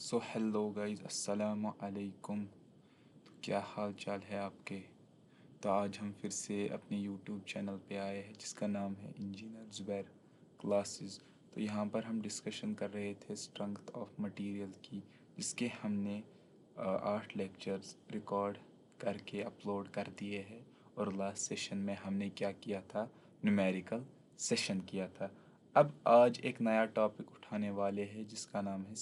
So hello guys, अस्सलाम अलैकुम। तो क्या हाल चाल है आपके? तो आज हम फिर से अपने यूट्यूब चैनल पे आए हैं जिसका नाम है इंजीनियर ज़ुबैर क्लासेस। तो यहाँ पर हम डिस्कशन कर रहे थे स्ट्रेंथ ऑफ मटेरियल की, जिसके हमने 8 लेक्चर्स रिकॉर्ड करके अपलोड कर दिए हैं। और लास्ट सेशन में हमने क्या किया था? न्यूमेरिकल सेशन किया था। अब आज एक नया टॉपिक उठाने वाले हैं जिसका नाम है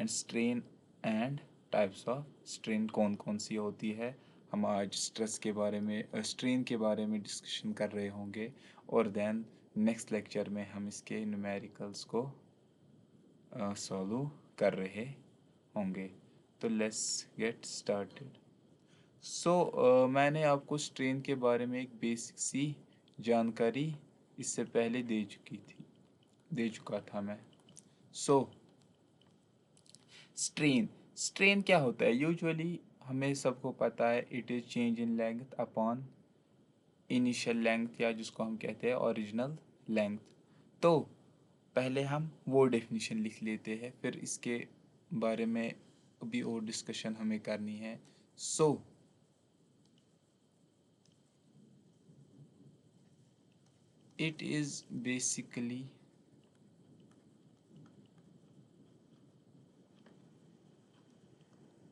strain and types of strain कौन कौन सी होती है। हम आज स्ट्रेन के बारे में डिस्कशन कर रहे होंगे, और देन नेक्स्ट लेक्चर में हम इसके न्यूमेरिकल्स को सॉल्व कर रहे होंगे। तो लेट्स गेट स्टार्टेड। मैंने आपको स्ट्रेन के बारे में एक बेसिक सी जानकारी इससे पहले दे चुका था मैं। सो स्ट्रेन स्ट्रेन क्या होता है? यूजुअली हमें सबको पता है, it is change in length upon initial length, या जिसको हम कहते हैं ओरिजिनल लेंथ। तो पहले हम वो डेफिनेशन लिख लेते हैं, फिर इसके बारे में अभी और डिस्कशन हमें करनी है। सो it is basically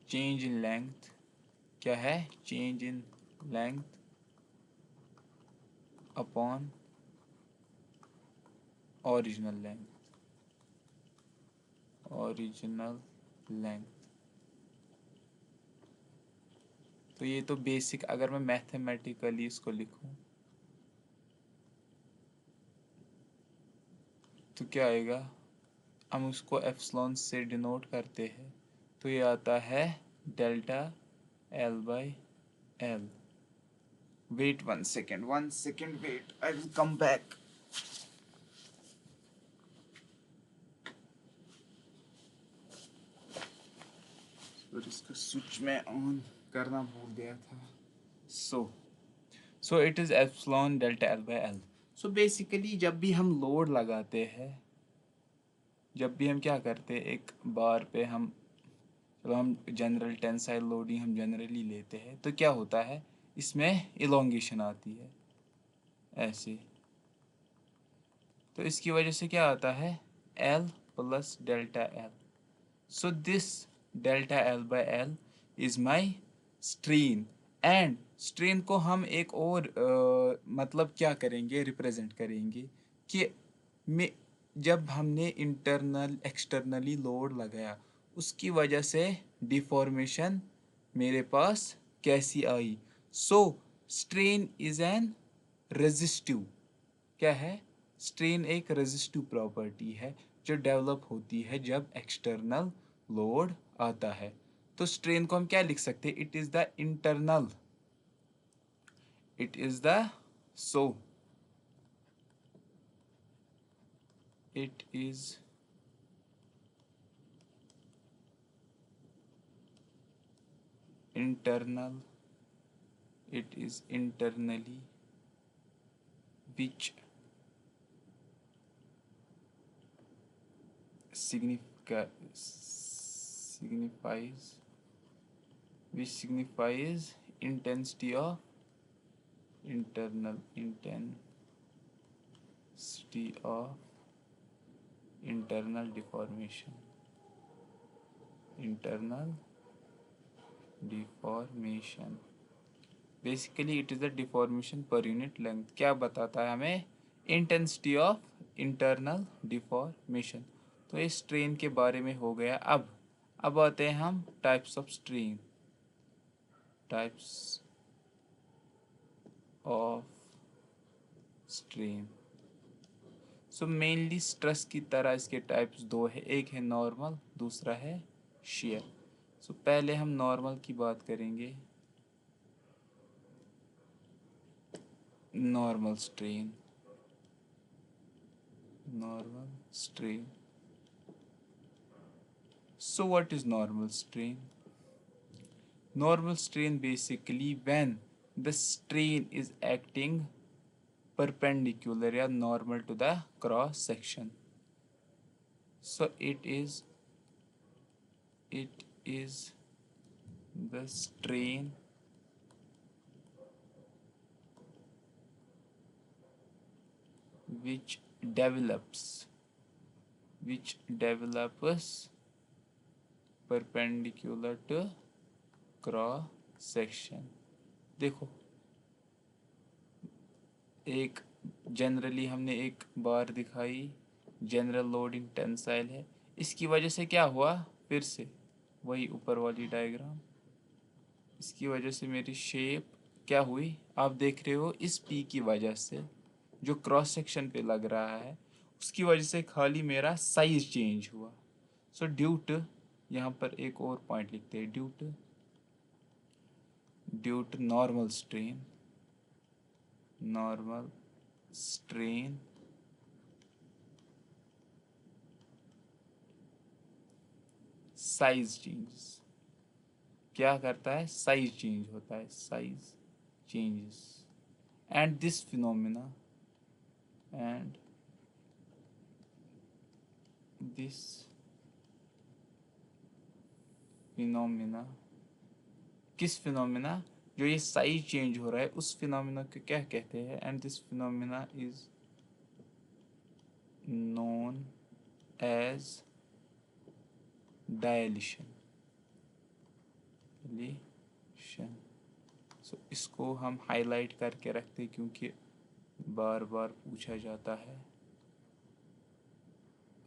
change in length. क्या है? Change in length upon original length. तो ये तो बेसिक, अगर मैं मैथमेटिकली इसको लिखूं तो क्या आएगा? हम उसको एप्सिलॉन से डिनोट करते हैं, तो ये आता है delta L by L. Wait 1 second wait, I will come back. और इसका स्विच मैं ऑन करना भूल गया था। So so it is epsilon delta L by L. So basically जब भी हम लोड लगाते हैं, जब भी हम क्या करते हैं, एक बार पे हम, चलो हम जनरल टेंसाइल लोडिंग हम जनरली लेते हैं, तो क्या होता है? इसमें इलोंगेशन आती है ऐसे। तो इसकी वजह से क्या आता है? L plus delta L. So this delta L by L is my strain. And strain को हम एक और मतलब क्या करेंगे, रिप्रेजेंट करेंगे कि में जब हमने इंटरनल एक्सटर्नली लोड लगाया, उसकी वजह से डिफॉर्मेशन मेरे पास कैसी आई। सो स्ट्रेन इज एन रेजिस्टिव। क्या है? स्ट्रेन एक रेजिस्टिव प्रॉपर्टी है जो डेवलप होती है जब एक्सटर्नल लोड आता है। तो स्ट्रेन को हम क्या लिख सकते हैं? It is the so it is internal it is internally which signifies intensity of internal deformation. Basically it is the deformation per unit length. क्या बताता है हमें? Intensity of internal deformation. तो ये स्ट्रेन के बारे में हो गया। अब आते हैं हम types of strain. So mainly stress की तरह इसके टाइप्स दो है, एक है नॉर्मल, दूसरा है शेयर। सो पहले हम नॉर्मल की बात करेंगे। Normal strain So what is normal strain? Normal strain basically when the strain is acting perpendicular या normal to the cross section. So it is it is the strain which develops perpendicular to cross section. देखो, एक generally हमने एक बार दिखाई, general loading tensile है, इसकी वजह से क्या हुआ, फिर से वही ऊपर वाली डायग्राम, इसकी वजह से मेरी शेप क्या हुई, आप देख रहे हो, इस पी की वजह से जो क्रॉस सेक्शन पे लग रहा है उसकी वजह से खाली मेरा साइज चेंज हुआ। सो ड्यू टू, यहाँ पर एक और पॉइंट लिखते हैं, due to normal strain size changes, क्या करता है, साइज चेंज होता है, size changes. And this phenomena किस फिनोमिना, जो ये साइज चेंज हो रहा है उस फिनोमिना को क्या कहते हैं, and this phenomena is known as dilation. So इसको हम हाईलाइट करके रखते हैं क्योंकि बार बार पूछा जाता है।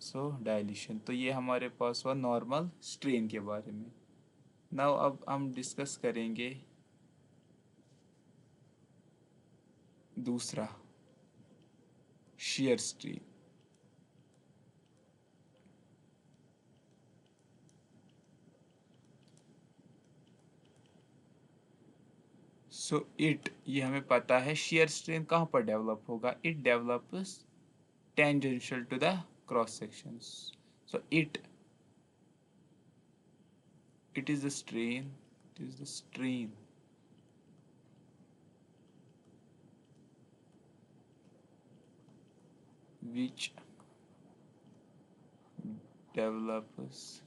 सो डायलेशन, तो ये हमारे पास हुआ नॉर्मल स्ट्रेन के बारे में। नाउ अब हम डिस्कस करेंगे दूसरा, shear strain। सो इट, ये हमें पता है shear strain कहाँ पर डेवलप होगा, it develops tangential to the cross sections। So it is the strain which develops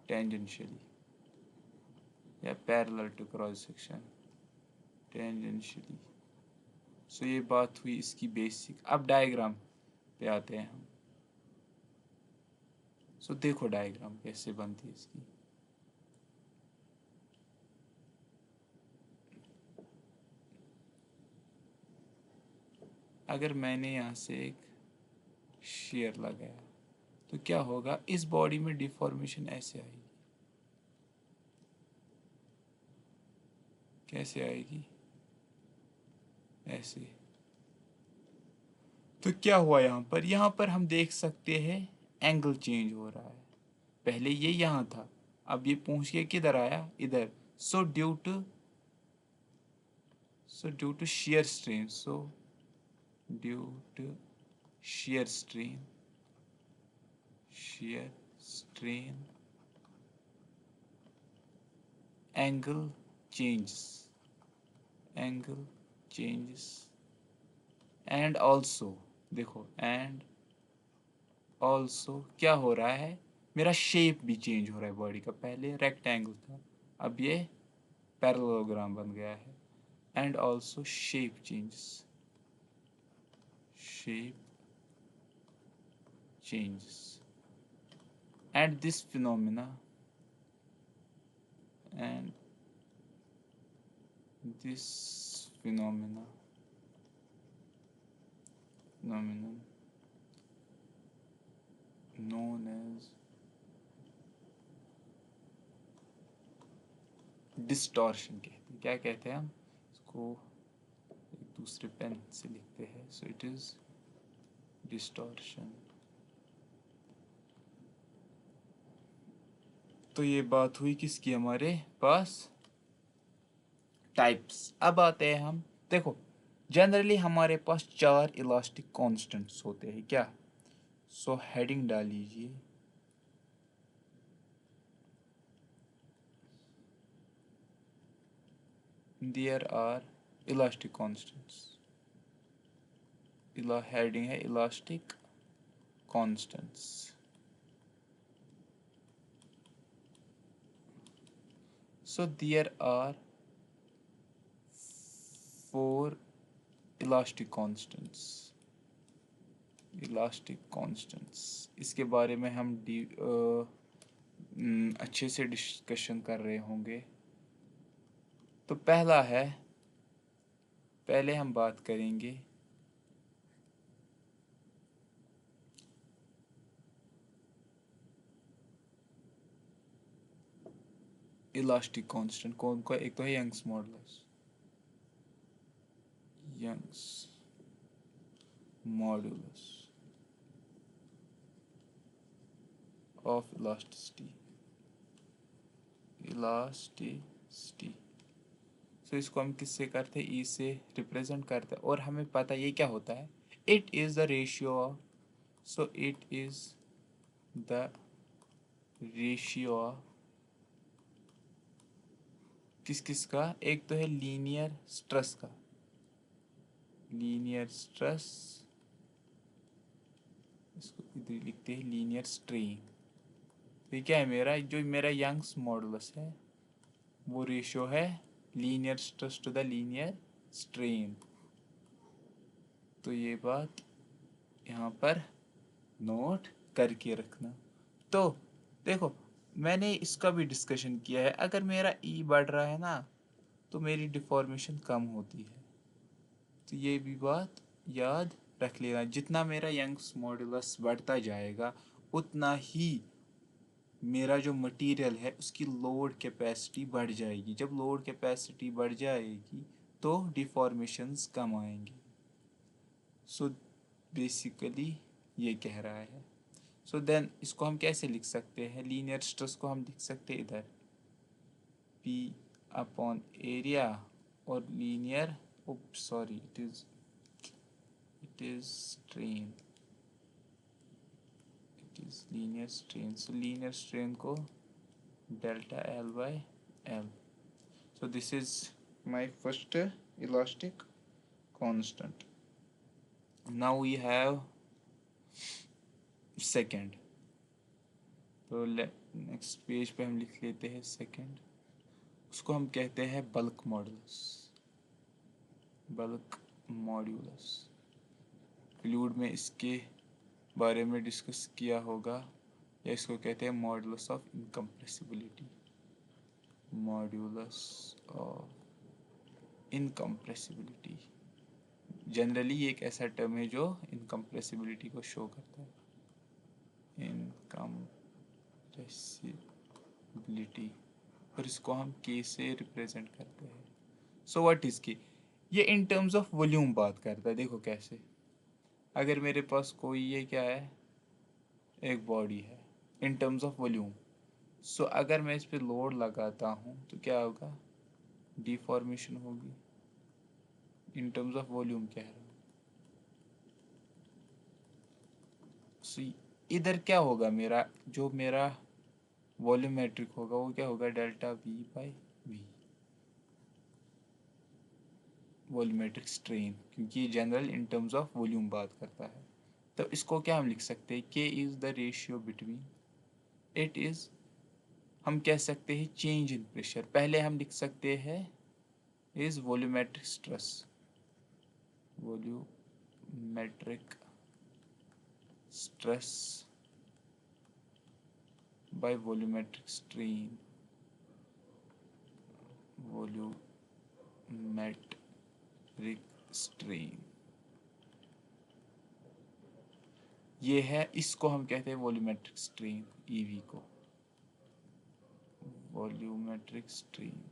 tangentially या parallel to cross section, tangentially। सो ये बात हुई इसकी बेसिक। अब डायग्राम पे आते हैं हम। सो देखो डायग्राम कैसे बनती है इसकी। अगर मैंने यहाँ से एक शेयर लगाया तो क्या होगा, इस बॉडी में डिफॉर्मेशन ऐसे आएगी, कैसे आएगी, ऐसे। तो क्या हुआ यहाँ पर हम देख सकते हैं एंगल चेंज हो रहा है। पहले ये यहाँ था, अब ये पहुंच के किधर आया, इधर। So due to shear strain, due to shear strain angle changes and also, देखो, एंड ऑल्सो क्या हो रहा है, मेरा शेप भी चेंज हो रहा है बॉडी का। पहले रेक्टेंगल था, अब ये पैरेललोग्राम बन गया है। And also shape changes and this phenomena phenomenon known as distortion कहते हैं। क्या कहते हैं हम इसको, एक दूसरे पेन से लिखते हैं। So it is distortion. तो ये बात हुई किसकी, हमारे पास टाइप्स। अब आते हैं हम, देखो जनरली हमारे पास 4 इलास्टिक कांस्टेंट्स होते हैं, क्या। सो हेडिंग डाल लीजिए, there are elastic constants. Heading है elastic constants. So there are four elastic constants. Elastic constants, इसके बारे में हम अच्छे से डिस्कशन कर रहे होंगे। तो पहला है, पहले हम बात करेंगे इलास्टिक कांस्टेंट कौन का। एक तो है Young's modulus, Young's modulus of elasticity, elasticity. So इसको हम किससे करते हैं, ई से रिप्रेजेंट करते हैं, और हमें पता ये क्या होता है, it is the ratio of, so it is the ratio of किस किस का, एक तो है लीनियर स्ट्रेस का, लीनियर स्ट्रेस, इसको इधर लिखते हैं लीनियर स्ट्रेन। तो ये क्या है, मेरा जो मेरा यंग्स मॉडुलस है वो रेशियो है linear stress to the linear strain. तो ये बात यहाँ पर नोट करके रखना। तो देखो, मैंने इसका भी डिस्कशन किया है, अगर मेरा ई बढ़ रहा है ना तो मेरी डिफॉर्मेशन कम होती है। तो ये भी बात याद रख लेना, जितना मेरा यंग्स मॉडुलस बढ़ता जाएगा उतना ही मेरा जो मटेरियल है उसकी लोड कैपेसिटी बढ़ जाएगी। जब लोड कैपेसिटी बढ़ जाएगी तो डिफॉर्मेशंस कम आएंगी। सो बेसिकली ये कह रहा है। सो देन इसको हम कैसे लिख सकते हैं, लीनियर स्ट्रेस को हम लिख सकते हैं इधर P अपॉन एरिया, और linear, sorry it is strain, it is linear strain, so linear strain को delta L by L. So this is my first elastic constant. Now we have second. तो next page पे हम लिख लेते हैं second, उसको हम कहते हैं bulk modulus, bulk modulus. Fluid में इसके बारे में डिस्कस किया होगा, या इसको कहते हैं modulus of incompressibility, modulus of incompressibility. Generally ये एक ऐसा टर्म है जो इनकम्प्रेसिबिलिटी को शो करता है, इनकम्प्रेसिबिलिटी, और इसको हम के से रिप्रेजेंट करते हैं। सो व्हाट इज के, ये इन टर्म्स ऑफ वॉल्यूम बात करता है। देखो कैसे, अगर मेरे पास कोई ये क्या है, एक बॉडी है इन टर्म्स ऑफ वॉल्यूम, सो अगर मैं इस पर लोड लगाता हूँ तो क्या होगा, डिफॉर्मेशन होगी। इन टर्म्स ऑफ वॉल्यूम कह रहा हूँ। सो इधर क्या होगा, मेरा जो मेरा वॉल्यूमेट्रिक होगा वो क्या होगा, delta V by V, volumetric strain, क्योंकि ये general in terms of volume बात करता है। तो इसको क्या हम लिख सकते हैं, के is the ratio between, it is, हम कह सकते हैं चेंज इन प्रेशर। पहले हम लिख सकते हैं is volumetric stress, volumetric stress by volumetric strain, volumetric strain. ये है, इसको हम कहते हैं वॉल्यूमेट्रिक स्ट्रेन, ईवी को वॉल्यूमेट्रिक स्ट्रेन।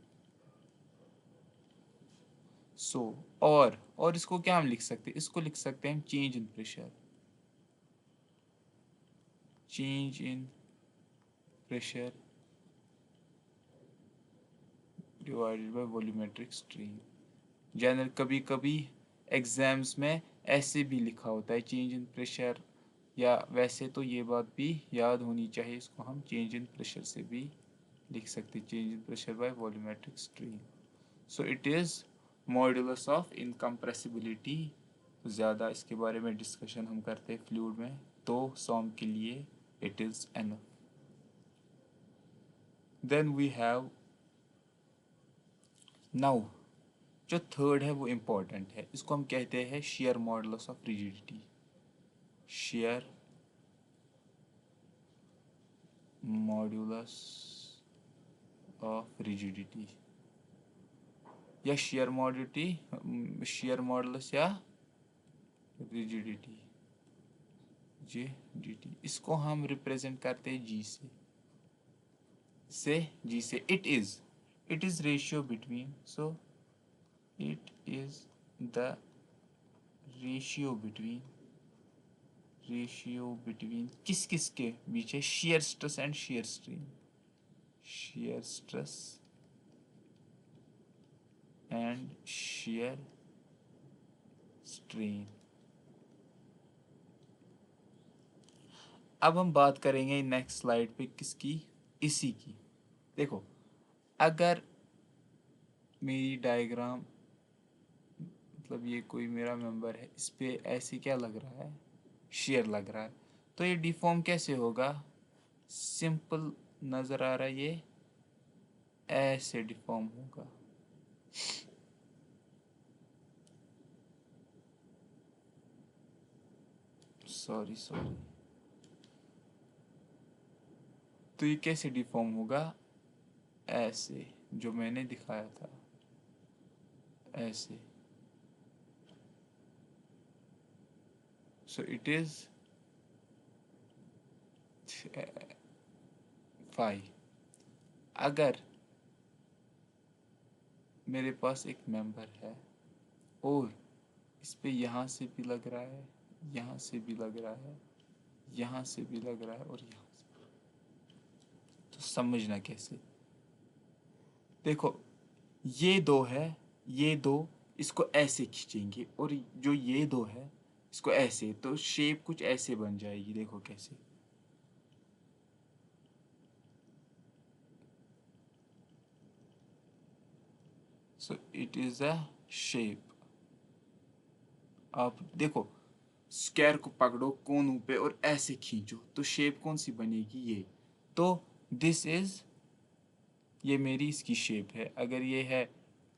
सो और इसको क्या हम लिख सकते हैं, इसको लिख सकते हैं हम change in pressure, change in pressure divided by volumetric strain. General कभी कभी एग्जाम्स में ऐसे भी लिखा होता है चेंज इन प्रेशर, या वैसे तो ये बात भी याद होनी चाहिए, इसको हम चेंज इन प्रेशर से भी लिख सकते हैं, change in pressure by volumetric strain. So it is modulus of incompressibility. ज़्यादा इसके बारे में डिस्कशन हम करते हैं फ्लूइड में, तो सॉम के लिए it is enough. Then we have now जो थर्ड है वो इम्पोर्टेंट है, इसको हम कहते हैं shear modulus of rigidity. Shear modulus of rigidity या शेयर मॉडुलस या रिजिडिटी, जे डी टी, इसको हम रिप्रेजेंट करते हैं जी से it is ratio between, so it is the ratio between किस किस के बीच है, shear stress and shear strain, shear stress and shear strain. अब हम बात करेंगे नेक्स्ट स्लाइड पे किसकी, इसी की। देखो अगर मेरी डायग्राम, मतलब ये कोई मेरा मेंबर है, इस पे ऐसे क्या लग रहा है, शेयर लग रहा है, तो ये डिफॉर्म कैसे होगा, सिंपल नज़र आ रहा है, ये ऐसे डिफॉर्म होगा। सॉरी, तो ये कैसे डिफॉर्म होगा, ऐसे जो मैंने दिखाया था, ऐसे। So it is phi. अगर मेरे पास एक मेंबर है और इस पे यहाँ से भी लग रहा है, यहाँ से भी लग रहा है, यहाँ से भी लग रहा है और यहाँ से, तो समझना कैसे। देखो ये दो है, ये दो इसको ऐसे खींचेंगे और जो ये दो है इसको ऐसे, तो शेप कुछ ऐसे बन जाएगी, देखो कैसे। सो इट इज अ शेप। आप देखो स्क्वायर को पकड़ो कोनों पे और ऐसे खींचो तो शेप कौन सी बनेगी, ये। तो दिस इज, ये मेरी इसकी शेप है। अगर ये है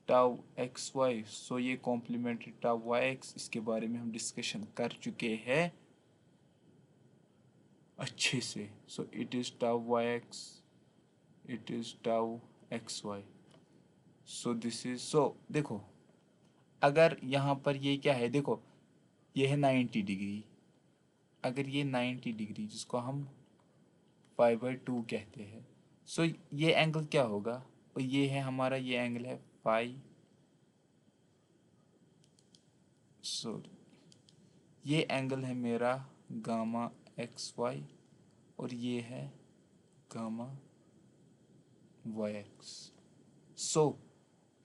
टाउ एक्स वाई, सो ये कॉम्प्लीमेंट्री टाउ वाई एक्स, इसके बारे में हम डिस्कशन कर चुके हैं अच्छे से। So it is tau Y X, it is tau X Y. So this is, so देखो अगर यहाँ पर ये क्या है, देखो ये है 90 डिग्री। अगर ये 90 डिग्री जिसको हम 5/2 कहते हैं, सो ये एंगल क्या होगा, और ये है हमारा, ये एंगल है फाइव, सॉरी ये एंगल है मेरा गामा एक्स वाई और ये है गामा वाई एक्स। सो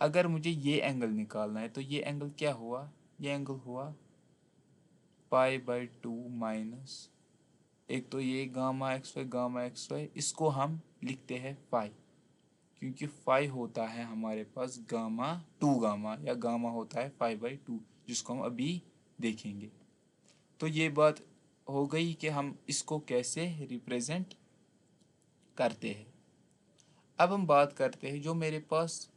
अगर मुझे ये एंगल निकालना है तो ये एंगल क्या हुआ, ये एंगल हुआ π/2 माइनस, एक तो ये गामा एक्स वाई इसको हम लिखते हैं फाई, क्योंकि फाई होता है हमारे पास गामा या गामा होता है 5/2, जिसको हम अभी देखेंगे। तो ये बात हो गई कि हम इसको कैसे रिप्रेजेंट करते हैं। अब हम बात करते हैं जो मेरे पास,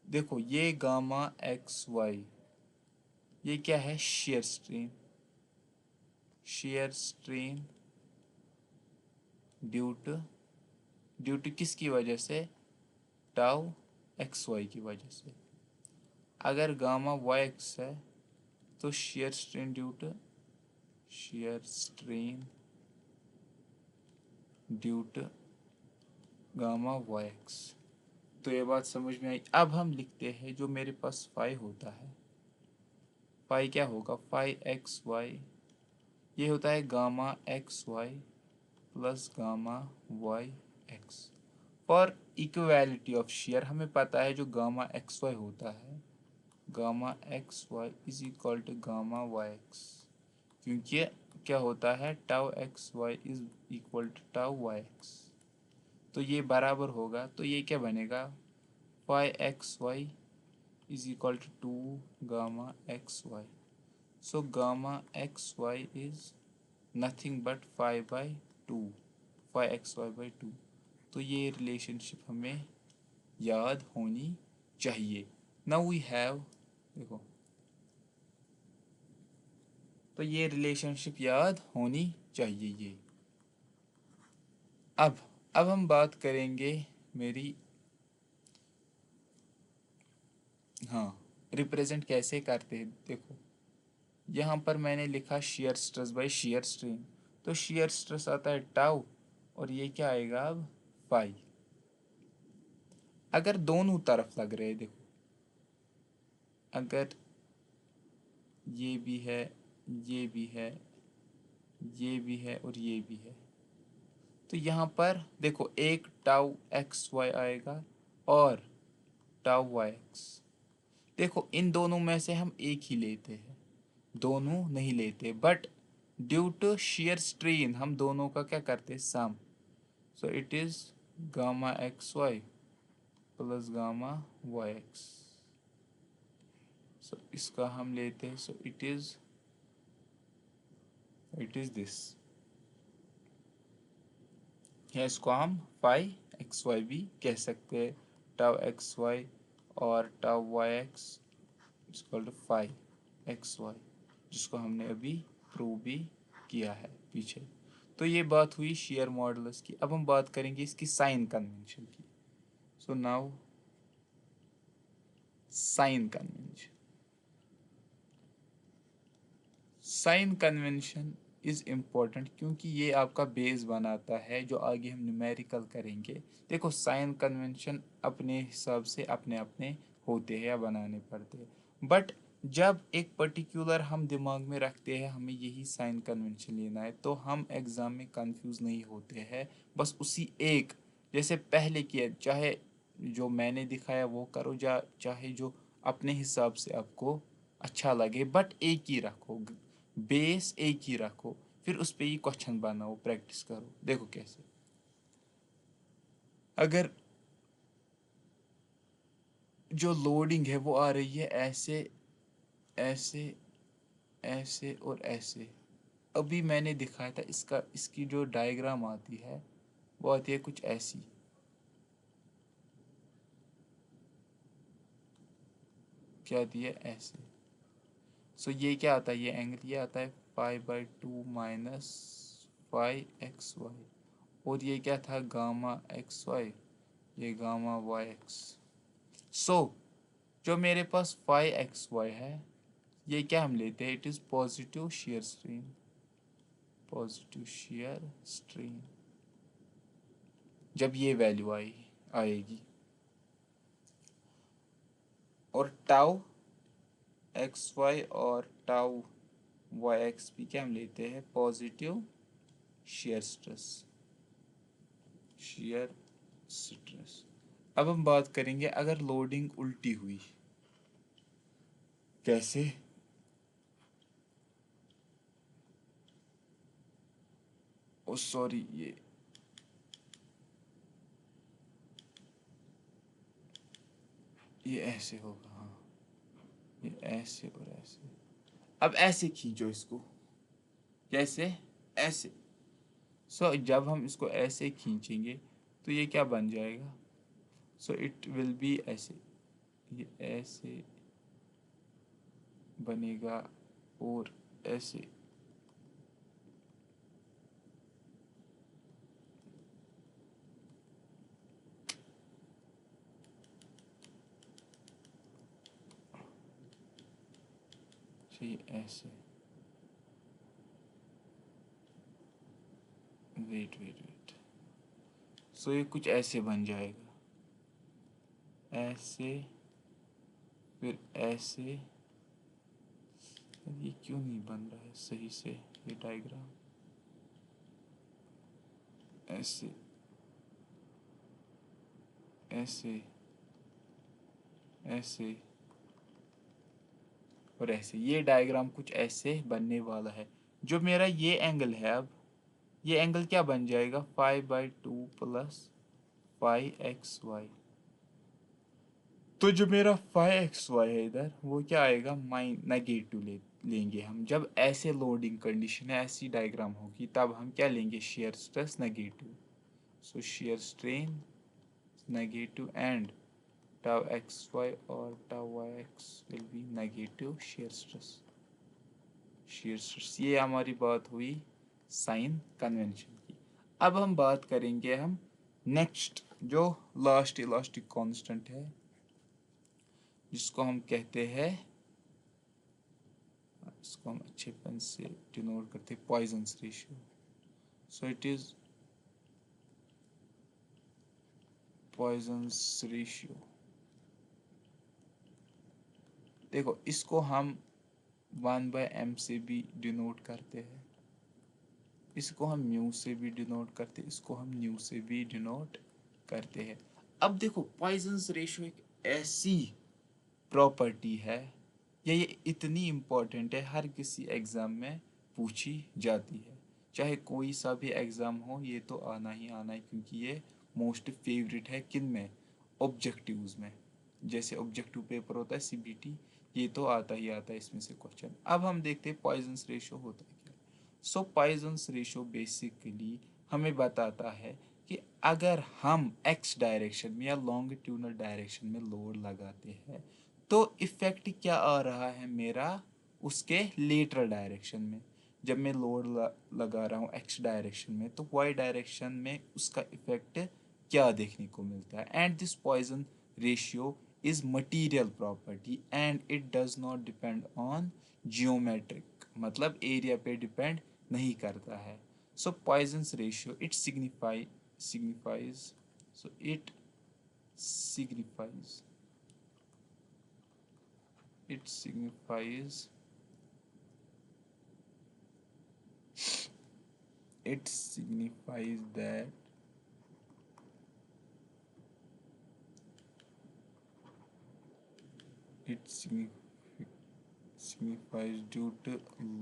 देखो ये गामा एक्स वाई, ये क्या है, shear strain, shear strain due to किसकी वजह से, टाउ एक्स वाई की वजह से। अगर गामा वाई एक्स है तो shear strain due to gamma Y X. तो ये बात समझ में आई। अब हम लिखते हैं जो मेरे पास फाई होता है, फाई क्या होगा, फाई एक्स वाई, ये होता है gamma X Y plus gamma Y X. For equality of shear हमें पता है जो गामा एक्स वाई होता है, gamma X Y is equal to gamma Y X, क्योंकि क्या होता है, tau X Y is equal to tau Y X. तो ये बराबर होगा, तो ये क्या बनेगा, phi X Y is equal to 2 gamma X Y. So gamma X Y is nothing but 5/2, 5xy/2। तो ये रिलेशनशिप हमें याद होनी चाहिए। नाउ वी हैव, देखो, तो ये रिलेशनशिप याद होनी चाहिए ये। अब हम बात करेंगे मेरी, हाँ, रिप्रेजेंट कैसे करते हैं। देखो यहाँ पर मैंने लिखा shear stress by shear strain, तो शेयर स्ट्रेस आता है टाउ, और ये क्या आएगा अब, पाई। अगर दोनों तरफ लग रहे हैं, देखो अगर ये भी है, ये भी है, ये भी है और ये भी है, तो यहाँ पर देखो एक टाउ एक्स वाई आएगा और टाउ वाई एक्स। देखो इन दोनों में से हम एक ही लेते हैं, दोनों नहीं लेते, but due to shear strain हम दोनों का क्या करते हैं, sum. So it is gamma X Y plus gamma Y X. So इसका हम लेते हैं, सो इट इज दिस, या इसको हम फाई एक्स वाई भी कह सकते हैं। टाउ एक्स वाई और tau Y X is called phi X Y, जिसको हमने अभी प्रूव भी किया है पीछे। तो ये बात हुई शेयर मॉडुलस की। अब हम बात करेंगे इसकी साइन कन्वेंशन की। So now sign convention, sign convention is important क्योंकि ये आपका बेस बनाता है जो आगे हम न्यूमेरिकल करेंगे। देखो साइन कन्वेंशन अपने हिसाब से अपने अपने होते हैं या बनाने पड़ते हैं, बट जब एक पर्टिकुलर हम दिमाग में रखते हैं हमें यही साइन कन्वेंशन लेना है, तो हम एग्ज़ाम में कंफ्यूज नहीं होते हैं। बस उसी एक, जैसे पहले किया, चाहे जो मैंने दिखाया वो करो, चाहे जो अपने हिसाब से आपको अच्छा लगे, बट एक ही रखो, बेस एक ही रखो, फिर उस पर ही क्वेश्चन बनाओ, प्रैक्टिस करो। देखो कैसे, अगर जो लोडिंग है वो आ रही है ऐसे ऐसे ऐसे और ऐसे, अभी मैंने दिखाया था इसका, इसकी जो डायग्राम आती है वो आती है कुछ ऐसी, क्या आती है ऐसे। सो ये क्या आता है, ये एंगल ये आता है पाई/2 माइनस फाई एक्स वाई, और ये क्या था, गामा एक्स वाई, ये गामा वाई एक्स। सो जो मेरे पास फाई एक्स वाई है, ये क्या हम लेते हैं, it is positive shear strain, positive shear strain जब ये वैल्यू आएगी। और टाउ एक्स वाई और टाउ वाई एक्स भी क्या हम लेते हैं, positive shear stress, shear stress. अब हम बात करेंगे अगर लोडिंग उल्टी हुई, कैसे। ओ सॉरी, ये ऐसे होगा, हाँ, ये ऐसे और ऐसे। अब ऐसे खींचो इसको, कैसे, ऐसे। सो जब हम इसको ऐसे खींचेंगे तो ये क्या बन जाएगा, सो इट विल बी ऐसे, ये ऐसे बनेगा और ऐसे। ये ऐसे, वेट वेट वेट, सो ये कुछ ऐसे बन जाएगा, ऐसे, फिर ऐसे। ये क्यों नहीं बन रहा है सही से ये डायग्राम, ऐसे ऐसे ऐसे और ऐसे, ये डायग्राम कुछ ऐसे बनने वाला है। जो मेरा ये एंगल है, अब ये एंगल क्या बन जाएगा, 5/2 प्लस 5xy। तो जो मेरा 5xy है इधर, वो क्या आएगा, नेगेटिव लेंगे हम। जब ऐसे लोडिंग कंडीशन है, ऐसी डायग्राम होगी, तब हम क्या लेंगे, shear stress negative. So shear strain negative and tau xy और tau yx will be negative shear stress। ये हमारी बात हुई साइन कन्वेंशन की। अब हम बात करेंगे हम नेक्स्ट जो लास्ट इलास्टिक कांस्टेंट है जिसको हम कहते हैं, इसको हम अच्छे पेन से डिनोट करते हैं Poisson's ratio. So it is Poisson's ratio. देखो इसको हम 1/m से भी डिनोट करते हैं, इसको हम म्यू से भी डिनोट करते हैं, इसको हम न्यू से भी डिनोट करते हैं। अब देखो पॉइजन्स रेशियो एक ऐसी प्रॉपर्टी है ये इतनी इम्पोर्टेंट है, हर किसी एग्ज़ाम में पूछी जाती है, चाहे कोई सा भी एग्ज़ाम हो ये तो आना ही आना है, क्योंकि ये मोस्ट फेवरेट है किन में, ऑब्जेक्टिव्स में। जैसे ऑब्जेक्टिव पेपर होता है सीबीटी, ये तो आता ही आता है इसमें से क्वेश्चन। अब हम देखते हैं पॉइजन्स रेशियो होता है क्या। सो पॉइजन्स रेशियो बेसिकली हमें बताता है कि अगर हम एक्स डायरेक्शन में या लॉन्गिट्यूडनल डायरेक्शन में लोड लगाते हैं तो इफेक्ट क्या आ रहा है मेरा उसके लेटरल डायरेक्शन में। जब मैं लोड लगा रहा हूँ एक्स डायरेक्शन में तो वाई डायरेक्शन में उसका इफेक्ट क्या देखने को मिलता है। And this Poisson ratio is material property and it does not depend on geometric, मतलब एरिया पे डिपेंड नहीं करता है। So Poisson's ratio it signifies so it signifies it signifies it signifies that it signifies due to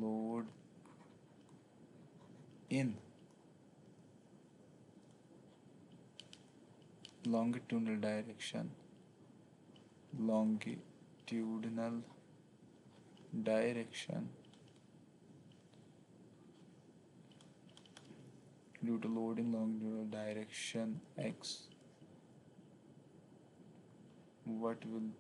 load in longitudinal direction due to load in longitudinal direction x, what will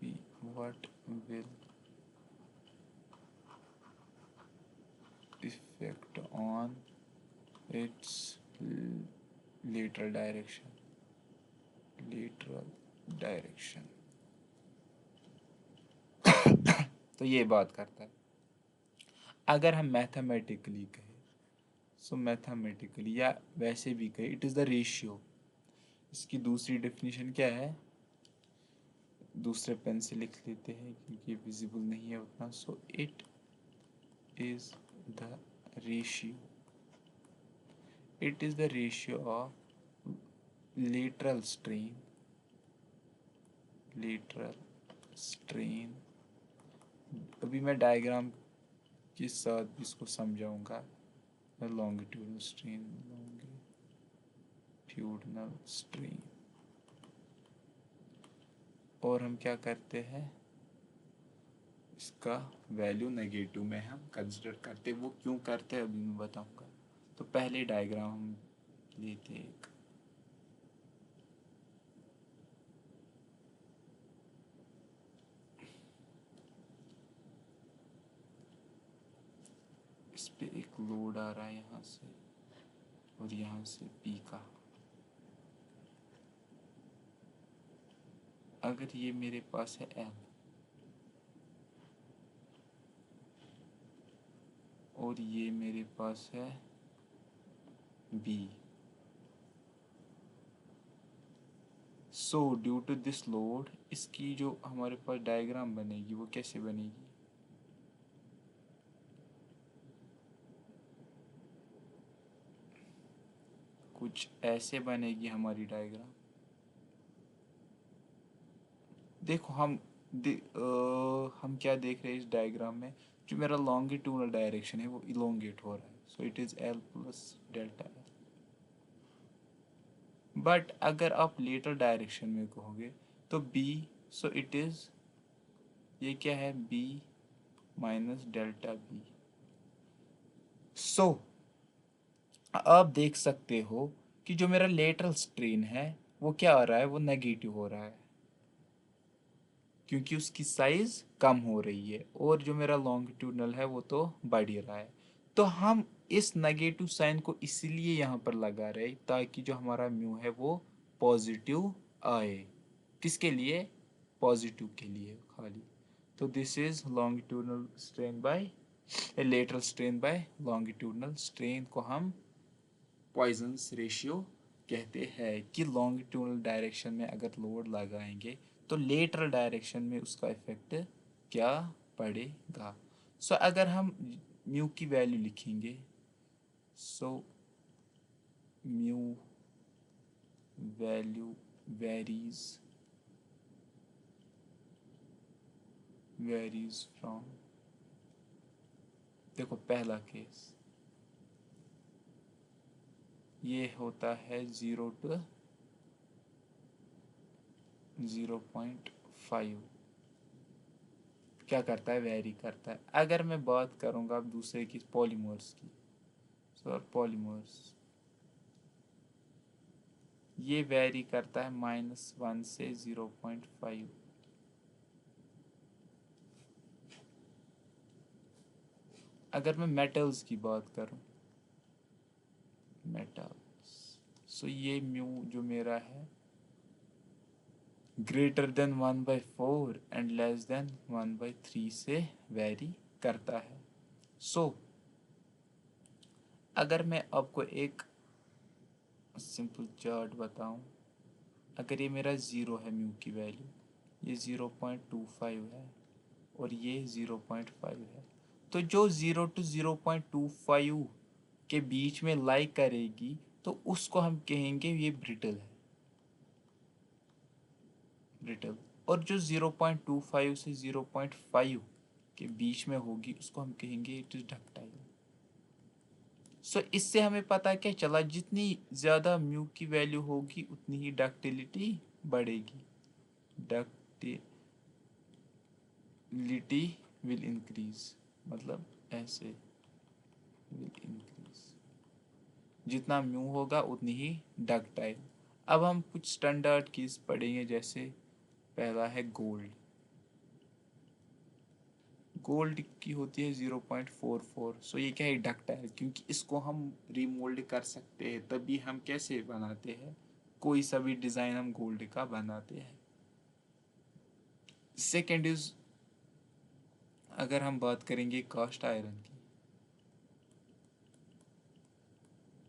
effect on its lateral direction। तो ये बात करता है। अगर हम mathematically कहें, सो mathematically या वैसे भी कहें, इट इज़ द रेशियो। इसकी दूसरी डेफिनेशन क्या है, दूसरे पेन से लिख लेते हैं क्योंकि विजिबल नहीं है उतना। सो it is the ratio of lateral strain। अभी मैं डायग्राम के साथ भी इसको समझाऊंगा। लॉन्गिट्यूडनल स्ट्रेन और हम क्या करते हैं, इसका वैल्यू नेगेटिव में हम कंसिडर करते हैं। वो क्यों करते हैं अभी मैं बताऊंगा। तो पहले डायग्राम हम लेते हैं एक, इस पे एक लोड आ रहा है यहाँ से और यहाँ से पी का। अगर ये मेरे पास है एल और ये मेरे पास है B, so due to this load इसकी जो हमारे पास डायग्राम बनेगी वो कैसे बनेगी, कुछ ऐसे बनेगी हमारी डायग्राम। देखो हम हम क्या देख रहे हैं इस डायग्राम में, जो मेरा लॉन्गिट्यूडनल डायरेक्शन है वो इलोंगेट हो रहा है। सो it is L plus delta L. But अगर आप लेटर डायरेक्शन में कहोगे तो बी, सो इट इज़, ये क्या है, बी माइनस डेल्टा बी। सो आप देख सकते हो कि जो मेरा लेटरल स्ट्रेन है वो क्या आ रहा है, वो नेगेटिव हो रहा है। क्योंकि उसकी साइज कम हो रही है, और जो मेरा लॉन्गिट्यूडनल है वो तो बढ़ ही रहा है। तो हम इस नेगेटिव साइन को इसलिए यहाँ पर लगा रहे हैं ताकि जो हमारा म्यू है वो पॉजिटिव आए। किसके लिए? पॉजिटिव के लिए खाली। तो this is longitudinal strain by lateral strain by longitudinal strain को हम पॉइजन्स रेशियो कहते हैं कि लॉन्गिट्यूडनल डायरेक्शन में अगर लोड लगाएंगे तो लेटरल डायरेक्शन में उसका इफेक्ट क्या पड़ेगा। सो अगर हम म्यू की वैल्यू लिखेंगे, so mu value varies from, देखो पहला केस ये होता है 0 to 0.5, क्या करता है? वेरी करता है। अगर मैं बात करूंगा अब दूसरे की, पॉलीमर्स की, सर पॉलीमर्स ये वेरी करता है -1 से 0.5। अगर मैं मेटल्स की बात करूं, मेटल्स, सो ये म्यू जो मेरा है greater than 1/4 and less than 1/3 से वेरी करता है। सो अगर मैं आपको एक सिंपल चार्ट बताऊं, अगर ये मेरा ज़ीरो है म्यू की वैल्यू, ये 0.25 है और ये 0.5 है, तो जो 0 to 0.25 के बीच में लाई करेगी तो उसको हम कहेंगे ये ब्रिटल है, ब्रिटल। और जो 0.25 से 0.5 के बीच में होगी उसको हम कहेंगे इट इज डक्टाइल। सो इससे हमें पता क्या चला, जितनी ज़्यादा म्यू की वैल्यू होगी उतनी ही डक्टिलिटी बढ़ेगी, डक्टिलिटी विल इंक्रीज, मतलब ऐसे विल इंक्रीज, जितना म्यू होगा उतनी ही डक्टाइल। अब हम कुछ स्टैंडर्ड कीज पढ़ेंगे, जैसे पहला है गोल्ड। गोल्ड की होती है 0.44। सो ये क्या है? डक्टाइल, क्योंकि इसको हम रिमोल्ड कर सकते हैं, तभी हम कैसे बनाते हैं, कोई सा भी डिज़ाइन हम गोल्ड का बनाते हैं। सेकेंड इज, अगर हम बात करेंगे कास्ट आयरन की,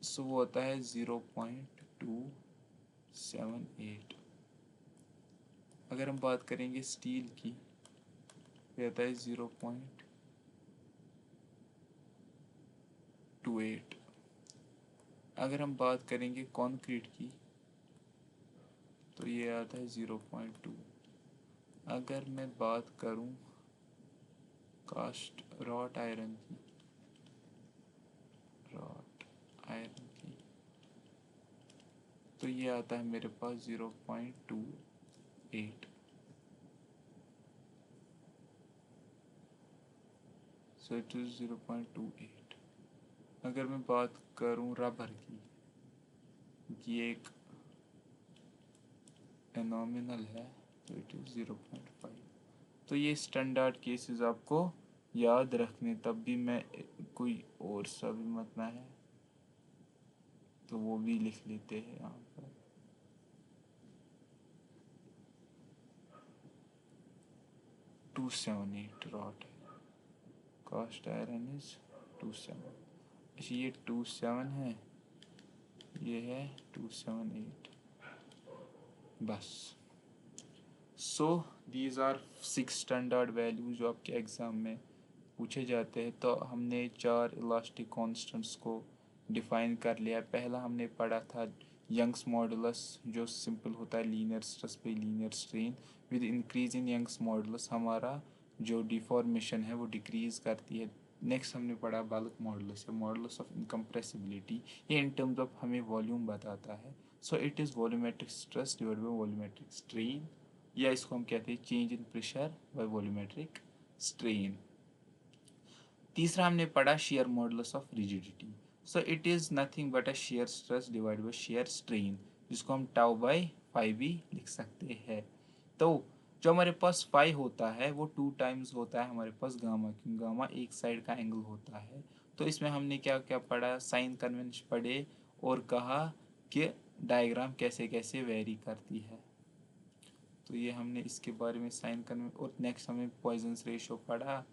सो वो होता है 0.278। अगर हम बात करेंगे स्टील की, ये आता है 0.28। अगर हम बात करेंगे कंक्रीट की तो ये आता है 0.2। अगर मैं बात करूं कास्ट रॉट आयरन की, रॉट आयरन की, तो ये आता है मेरे पास 0.28। सो इट इज 0.28। अगर मैं बात करूं रबर की, ये एक एनोमिनल है, तो इट इज 0.5। तो ये स्टैंडर्ड केसेस आपको याद रखने, तब भी मैं कोई और सा भी मतना है तो वो भी लिख लेते हैं यहाँ पर। 278 रॉट है, कास्ट आयरन इज 27। अच्छा ये 27 है, ये है 278, बस। So these are 6 standard values जो आपके एग्ज़ाम में पूछे जाते हैं। तो हमने 4 इलास्टिक कांस्टेंट्स को डिफाइन कर लिया। पहला हमने पढ़ा था यंग्स मॉडुलस, जो सिंपल होता है लीनियर स्ट्रेस पे linear strain. With increase in Young's modulus हमारा जो डिफॉर्मेशन है वो डिक्रीज करती है। नेक्स्ट हमने पढ़ा बल्क मॉडुलस, मॉडुलस ऑफ इनकम्प्रेसिबिलिटी, ये इन टर्म्स ऑफ हमें वॉल्यूम बताता है। सो it is volumetric stress divide by volumetric strain, या इसको हम कहते हैं change in pressure by volumetric strain. तीसरा हमने पढ़ा share modulus of rigidity. So it is nothing but a shear stress divide by shear strain, जिसको हम टाउ बाई 5 भी लिख सकते हैं। तो जो हमारे पास फाई होता है वो 2 टाइम्स होता है हमारे पास गामा, क्योंकि गामा एक साइड का एंगल होता है। तो इसमें हमने क्या क्या पढ़ा, साइन कन्वेंशन पढ़े और कहा कि डायग्राम कैसे कैसे वेरी करती है। तो ये हमने इसके बारे में साइन कन्वे, और नेक्स्ट हमें पॉइजन्स रेशो पढ़ा,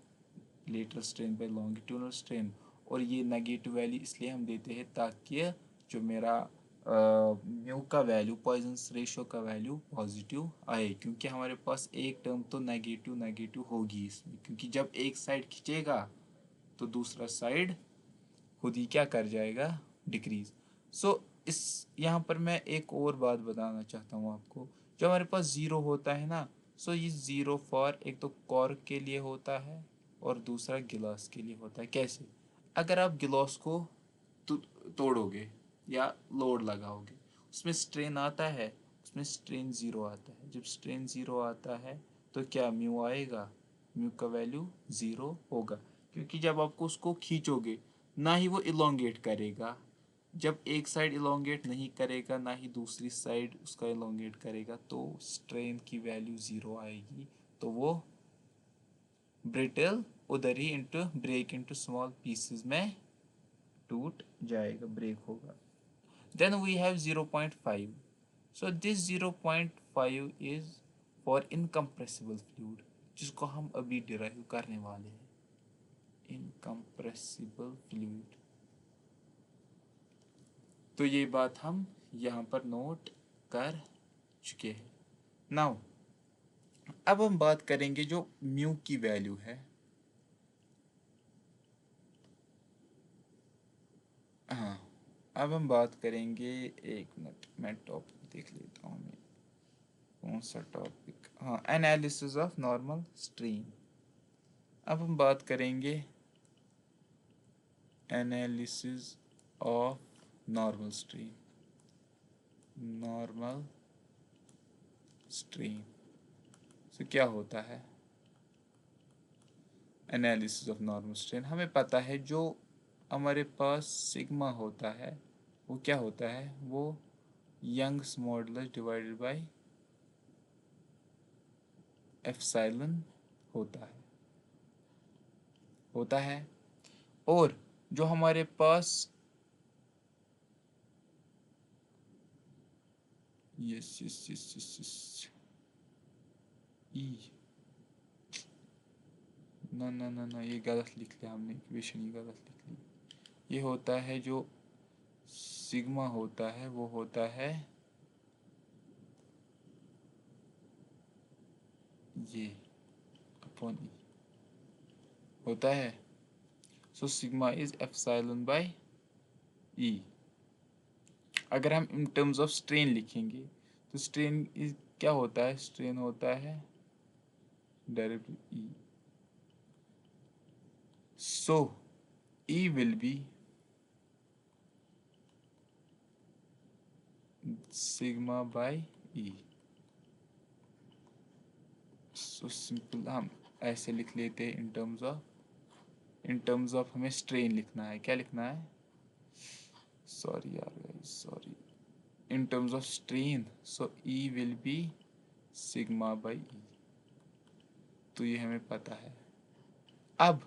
lateral strain by longitudinal strain. और ये नेगेटिव वैल्यू इसलिए हम देते हैं ताकि जो मेरा म्यू का वैल्यू, पॉइजन्स रेशो का वैल्यू पॉजिटिव आए, क्योंकि हमारे पास एक टर्म तो नेगेटिव नेगेटिव होगी इसमें, क्योंकि जब एक साइड खींचेगा तो दूसरा साइड खुद ही क्या कर जाएगा, डिक्रीज। सो इस यहाँ पर मैं एक और बात बताना चाहता हूँ आपको। जो हमारे पास ज़ीरो होता है ना, सो ये ज़ीरो फॉर एक तो कॉर्क के लिए होता है और दूसरा गिलास के लिए होता है। कैसे, अगर आप गिलास को तोड़ोगे या लोड लगाओगे, उसमें स्ट्रेन आता है, उसमें स्ट्रेन ज़ीरो आता है। जब स्ट्रेन ज़ीरो आता है तो क्या म्यू आएगा, म्यू का वैल्यू ज़ीरो होगा, क्योंकि जब आपको उसको खींचोगे ना ही वो इलोंगेट करेगा। जब एक साइड इलोंगेट नहीं करेगा ना ही दूसरी साइड उसका इलोंगेट करेगा, तो स्ट्रेन की वैल्यू ज़ीरो आएगी। तो वो ब्रिटल उधर ही into break into small pieces में टूट जाएगा, ब्रेक होगा। Then we have 0.5। So this 0.5 is for incompressible fluid, जिसको हम अभी डिराइव करने वाले हैं, इनकम्प्रेसिबल फ्लूइड। तो ये बात हम यहाँ पर नोट कर चुके हैं। नाउ अब हम बात करेंगे जो म्यू की वैल्यू है। हाँ, अब हम बात करेंगे, एक मिनट मैं टॉपिक देख लेता हूँ, मैं कौन सा टॉपिक, हाँ, एनालिसिस ऑफ नॉर्मल स्ट्रीम। अब हम बात करेंगे analysis of normal stream, normal stream से क्या होता है। एनालिसिस ऑफ नॉर्मल स्ट्रेन, हमें पता है जो हमारे पास सिग्मा होता है वो क्या होता है, वो Young's modulus divided by epsilon होता है। और जो हमारे पास yes yes yes yes yes E, ना ना ना ना, ये गलत लिख लिया हमने, इक्वेशन ही गलत लिख ली। ये होता है जो सिग्मा होता है वो होता है ये अपॉन ई होता है। So sigma is epsilon by E. अगर हम इन टर्म्स ऑफ स्ट्रेन लिखेंगे तो स्ट्रेन इज क्या होता है, स्ट्रेन होता है direct E. So E will be sigma by E. So simple हम ऐसे लिख लेते हैं इन टर्म्स ऑफ हमें स्ट्रेन लिखना है, क्या लिखना है, सॉरी यार guys, sorry, in terms of strain. So E will be sigma by E. तो ये हमें पता है। अब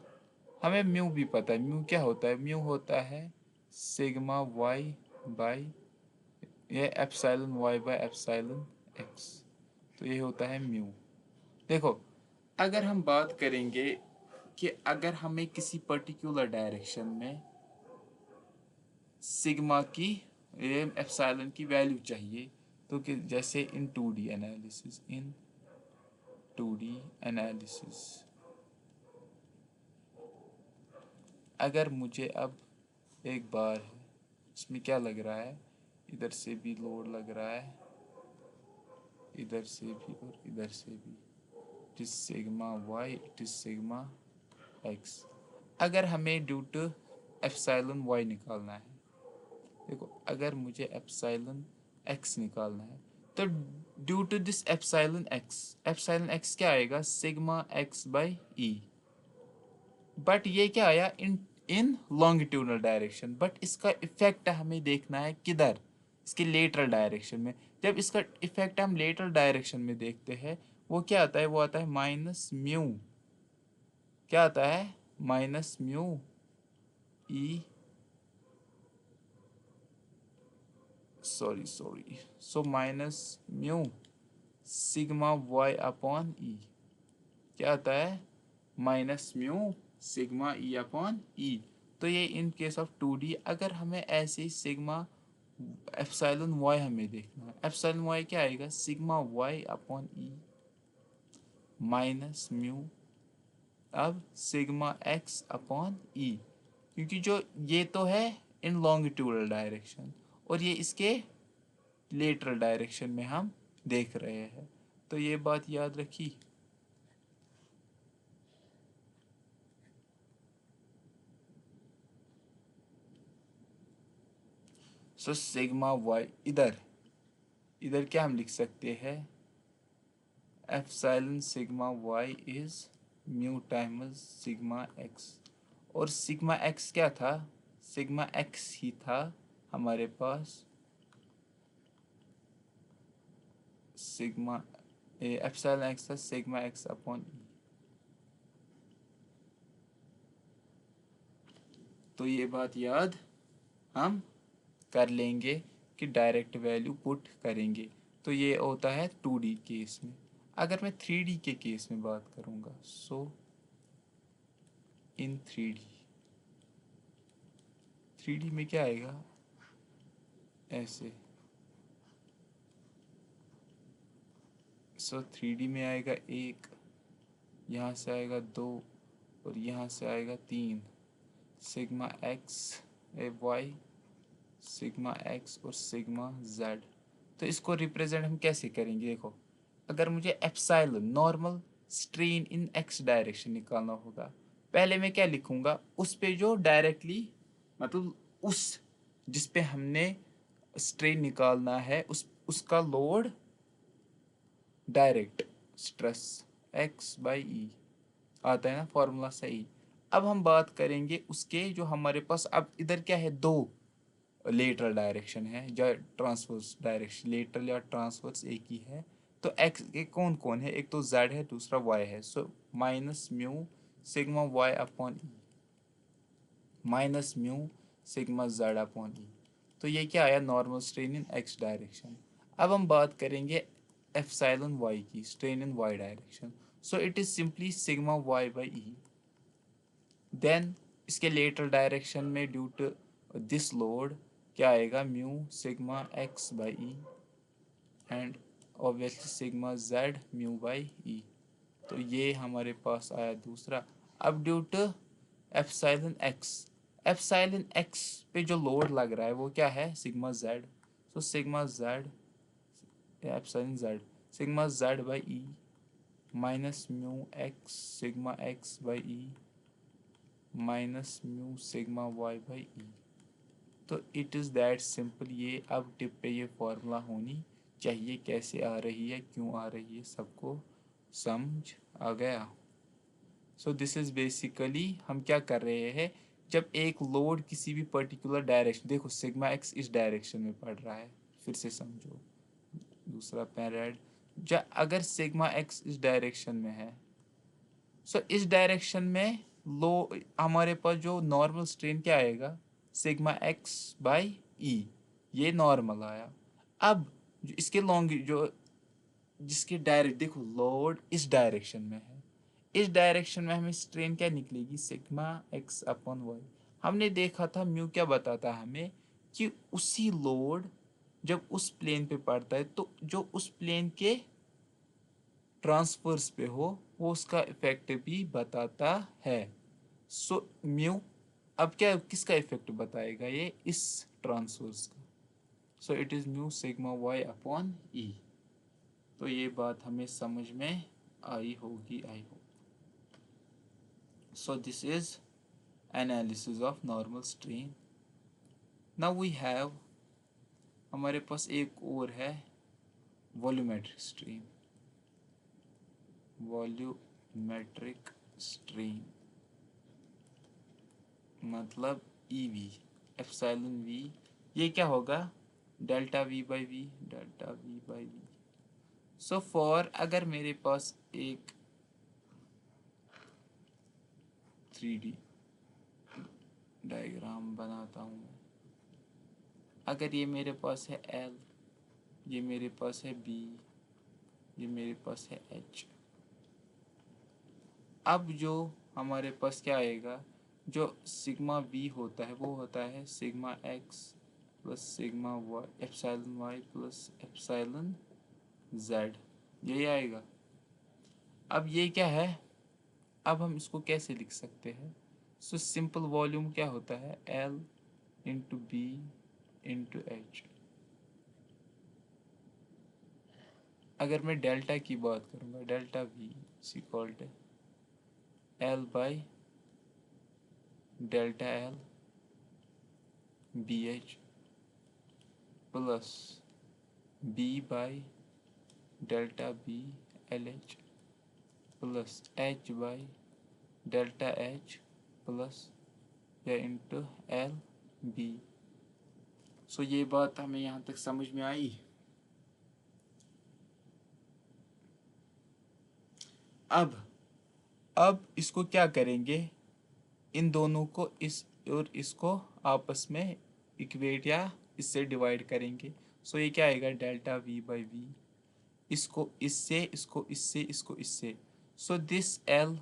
हमें म्यू भी पता है। म्यू क्या होता है, म्यू होता है सिग्मा वाई बाई, ये epsilon Y by epsilon X. तो ये होता है म्यू। देखो, अगर हम बात करेंगे कि अगर हमें किसी पर्टिकुलर डायरेक्शन में सिग्मा की, ये एप्सिलॉन की वैल्यू चाहिए, तो कि जैसे इन 2D एनालिसिस, इन 2D एनालिसिस, अगर मुझे अब एक बार है, इसमें क्या लग रहा है, इधर से भी लोड लग रहा है, इधर से भी और इधर से भी, it is sigma Y, it is sigma X. अगर हमें ड्यू टू एप्सिलॉन वाई निकालना है, देखो अगर मुझे एप्सिलॉन एक्स निकालना है तो due to this epsilon X क्या आएगा, sigma X by E. But ये क्या आया, इन लॉन्गिट्यूडनल डायरेक्शन, बट इसका इफेक्ट हमें देखना है किधर, इसके लेटरल डायरेक्शन में। जब इसका इफेक्ट हम लेटरल डायरेक्शन में देखते हैं वो क्या आता है, वो आता है माइनस म्यू, क्या आता है, minus mu E, sorry so minus mu sigma Y upon E, क्या आता है, minus mu sigma E upon E. तो ये इन केस ऑफ 2D, अगर हमें ऐसे ही सिग्मा एप्सिलॉन वाई हमें देखना है, एप्सिलॉन वाई क्या आएगा, sigma Y upon E minus mu, अब सिग्मा एक्स अपॉन ई, क्योंकि जो ये तो है इन लॉन्गिट्यूडल डायरेक्शन और ये इसके लेटरल डायरेक्शन में हम देख रहे हैं, तो ये बात याद रखी। सो सिग्मा वाई इधर, इधर क्या हम लिख सकते हैं, epsilon sigma Y is mu times sigma X, और सिग्मा एक्स क्या था, सिग्मा एक्स ही था हमारे पास, सिग्मा एप्सिलॉन एक्स था सिग्मा एक्स अपॉन ई। तो ये बात याद हम कर लेंगे कि डायरेक्ट वैल्यू पुट करेंगे। तो ये होता है 2D केस में। अगर मैं 3D के केस में बात करूँगा, सो इन 3D में क्या आएगा, ऐसे, सो 3D में आएगा 1, यहाँ से आएगा 2 और यहाँ से आएगा 3, sigma X Y, sigma X और सिग्मा जेड। तो इसको रिप्रेजेंट हम कैसे करेंगे, देखो, अगर मुझे epsilon normal strain in X direction निकालना होगा, पहले मैं क्या लिखूंगा, उस पे जो डायरेक्टली, मतलब उस जिस पे हमने स्ट्रेन निकालना है उसका load direct stress X by E आता है ना फॉर्मूला सही। अब हम बात करेंगे उसके जो हमारे पास, अब इधर क्या है, दो लेटरल डायरेक्शन है या ट्रांसवर्स डायरेक्शन, लेटरल या ट्रांसवर्स एक ही है। तो एक्स के कौन कौन है, एक तो जेड है, दूसरा वाई है, so minus mu sigma Y upon E minus mu sigma Z upon E. तो ये क्या आया, normal strain in X direction. अब हम बात करेंगे एप्सिलॉन वाई की, strain in Y direction, so it is simply sigma Y by E. Then इसके लेटरल डायरेक्शन में ड्यू टू दिस लोड क्या आएगा, mu sigma X by E and obviously sigma Z mu by E. तो ये हमारे पास आया दूसरा। अब due to epsilon X, epsilon X पे जो लोड लग रहा है वो क्या है, sigma Z, so sigma Z epsilon Z sigma Z by E minus mu X sigma X by E minus mu sigma Y by E. तो it is that simple. ये अब टिप पे ये फॉर्मूला होनी चाहिए, कैसे आ रही है, क्यों आ रही है, सबको समझ आ गया। सो दिस इज़ बेसिकली हम क्या कर रहे हैं, जब एक लोड किसी भी पर्टिकुलर डायरेक्शन, देखो सिग्मा एक्स इस डायरेक्शन में पड़ रहा है, फिर से समझो, दूसरा पैरेड, अगर सिग्मा एक्स इस डायरेक्शन में है, सो इस डायरेक्शन में लो हमारे पास जो नॉर्मल स्ट्रेन क्या आएगा, सिग्मा एक्स बाई ई, ये नॉर्मल आया। अब जो इसके लॉन्ग जो जिसके डायरेक्ट, देखो लोड इस डायरेक्शन में है, इस डायरेक्शन में हमें स्ट्रेन क्या निकलेगी, सिग्मा एक्स अपॉन वाई। हमने देखा था म्यू क्या बताता है हमें, कि उसी लोड जब उस प्लेन पे पड़ता है तो जो उस प्लेन के ट्रांसफर्स पे हो वो उसका इफेक्ट भी बताता है। सो म्यू अब क्या किसका इफेक्ट बताएगा, ये इस ट्रांसफर्स का, so it is mu sigma Y upon E. तो ये बात हमें समझ में आई होगी, I hope. So this is analysis of normal strain. Now we have, हमारे पास एक और है वॉल्यूमेट्रिक स्ट्रेन, वॉल्यूमेट्रिक स्ट्रेन मतलब ईवी एप्सिलॉन वी, ये क्या होगा, delta V by V, delta V by V. So for अगर मेरे पास एक 3D डायग्राम बनाता हूँ मैं, अगर ये मेरे पास है L, ये मेरे पास है B, ये मेरे पास है H। अब जो हमारे पास क्या आएगा, जो सिग्मा V होता है वो होता है sigma X plus sigma Y, epsilon Y plus epsilon Z, यही आएगा। अब ये क्या है, अब हम इसको कैसे लिख सकते हैं? सो सिंपल वॉल्यूम क्या होता है, L into B into H. अगर मैं डेल्टा की बात करूँगा, delta V is equal to L by delta L B H plus B by delta B L H plus H by delta H plus या into L B. सो ये बात हमें यहाँ तक समझ में आई। अब इसको क्या करेंगे, इन दोनों को इस और इसको आपस में इक्वेट या इससे डिवाइड करेंगे। सो ये क्या आएगा, डेल्टा वी बाई वी, इसको इससे, इसको इससे, इसको इससे। So this L,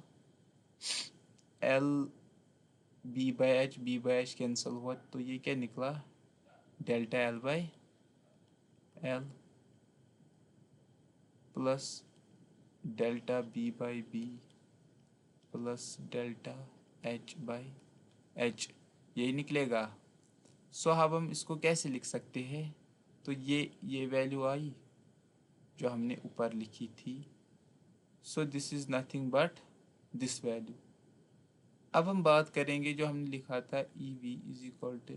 L B by H cancel हुआ, तो ये क्या निकला, delta L by L plus delta B by B plus delta H by H, यही निकलेगा। सो अब हम इसको कैसे लिख सकते हैं, तो ये वैल्यू आई जो हमने ऊपर लिखी थी। So this is nothing but this value. अब हम बात करेंगे जो हमने लिखा था E V is equal to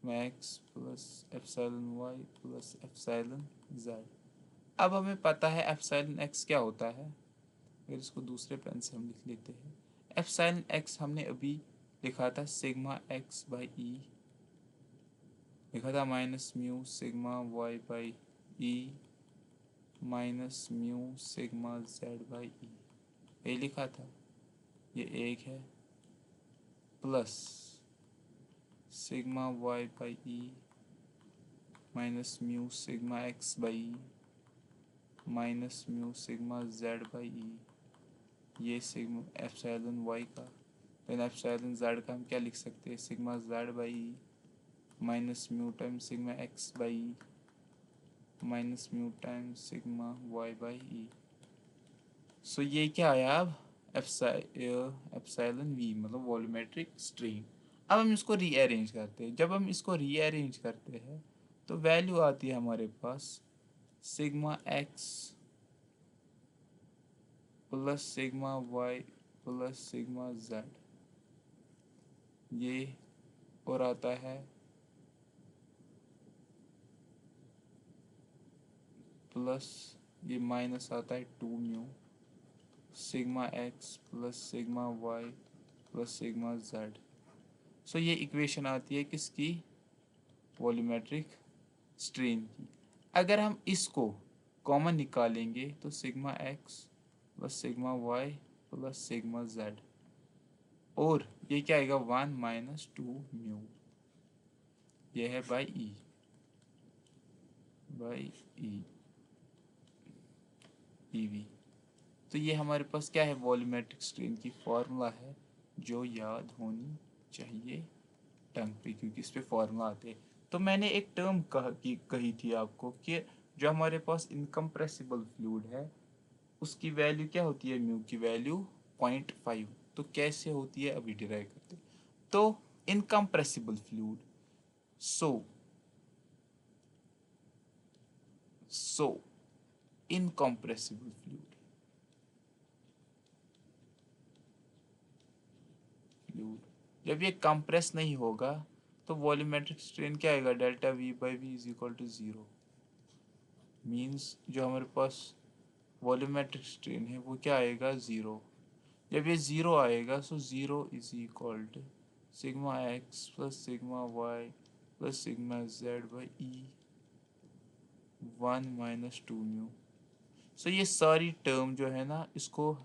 max plus epsilon Y plus epsilon Z. अब हमें पता है एप्सिलॉन एक्स क्या होता है, अगर इसको दूसरे पेन से हम लिख लेते हैं। एप्सिलॉन एक्स हमने अभी लिखा था सिग्मा एक्स बाई ई, लिखा था minus mu sigma Y by E minus mu sigma Z by E, ये लिखा था, ये एक है, plus sigma Y by E minus mu sigma X by E minus mu sigma Z by E, ये sigma epsilon Y का, then epsilon Z का हम क्या लिख सकते हैं, sigma Z by E minus mu time sigma X by E minus mu time sigma Y by ई। सो ये क्या आया अब, एप्सिलॉन वी मतलब वॉल्यूमेट्रिक स्ट्रेन। अब हम इसको रीअरेंज करते हैं, जब हम इसको रीअरेंज करते हैं तो वैल्यू आती है हमारे पास sigma X plus sigma Y plus sigma Z, ये और आता है प्लस, ये माइनस आता है 2 mu sigma X plus sigma Y plus sigma Z. So ये इक्वेशन आती है किसकी, वॉल्यूमेट्रिक स्ट्रेन की। अगर हम इसको कॉमन निकालेंगे तो sigma X plus sigma Y plus sigma Z, और ये क्या आएगा 1 - 2 म्यू, ये है by E, by E V. तो ये हमारे पास क्या है, वॉल्यूमेट्रिक स्ट्रेन की फॉर्मूला है जो याद होनी चाहिए टंग पे, क्योंकि इस पे फॉर्मूला आते हैं। तो मैंने एक टर्म कही थी आपको कि जो हमारे पास इनकम्प्रेसिबल फ्लूइड है उसकी वैल्यू क्या होती है, म्यू की वैल्यू 0.5। तो कैसे होती है अभी डिराइव करते हैं। तो इनकम्प्रेसिबल फ्लूइड, सो सो इनकम्प्रेसिबल फ्लूइड, जब ये कंप्रेस नहीं होगा तो वॉल्यूमेट्रिक स्ट्रेन क्या आएगा, delta V by V is equal to 0। Means जो हमारे पास वॉल्यूमेट्रिक स्ट्रेन है वो क्या आएगा, 0। जब ये 0 आएगा so 0 is equal to sigma X plus sigma Y plus sigma Z by E 1 - 2 mu. So ये सारी टर्म जो है ना इसको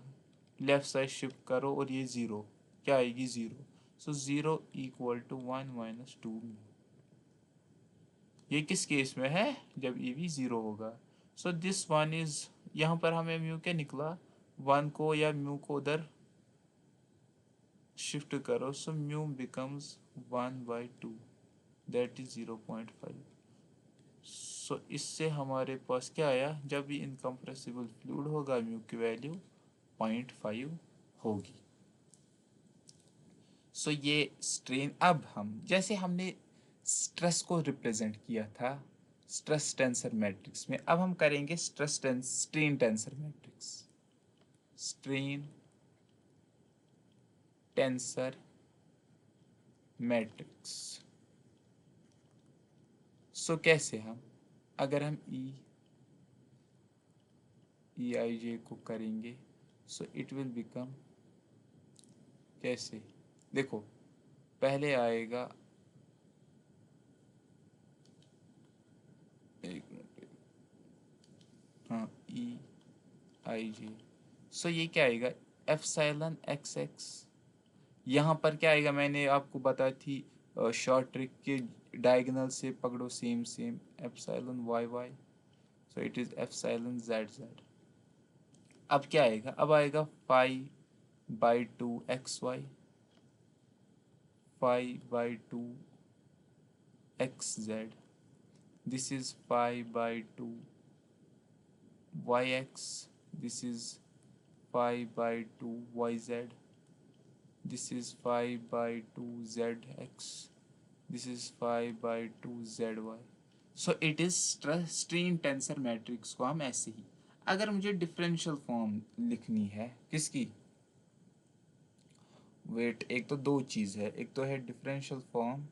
लेफ्ट साइड शिफ्ट करो और ये ज़ीरो क्या आएगी, zero. So zero equal to 1 - 2 mu. ये किस केस में है, जब ई वी ज़ीरो होगा। सो दिस वन इज़, यहाँ पर हमें म्यू क्या निकला, वन को या म्यू को उधर शिफ्ट करो। So mu becomes 1/2, that is 0.5। सो इससे हमारे पास क्या आया, जब भी इनकम्प्रेसिबल फ्लूइड होगा म्यू की वैल्यू 0.5 होगी। सो ये स्ट्रेन, अब हम जैसे हमने स्ट्रेस को रिप्रेजेंट किया था स्ट्रेस टेंसर मैट्रिक्स में, अब हम करेंगे strain tensor matrix. Strain tensor matrix. So कैसे हम, अगर हम ई आई जे को करेंगे, सो इट विल बिकम कैसे, देखो पहले आएगा, एक मिनट, हाँ ई आई जे। सो ये क्या आएगा, एप्सिलॉन एक्स एक्स। यहाँ पर क्या आएगा, मैंने आपको बताई थी शॉर्ट ट्रिक के, डायगोनल से पकड़ो same same, epsilon Y Y. So it is epsilon Z Z. अब क्या आएगा, अब आएगा 5/2 XY, 5/2 XZ, this is 5/2 YX, this is 5/2 YZ, this is 5/2 ZX, this is 5/2 ZY। So it is strain tensor matrix को हम ऐसे ही, अगर मुझे डिफरेंशियल फॉर्म लिखनी है किसकी, वेट, एक तो दो चीज़ है, एक तो है differential form,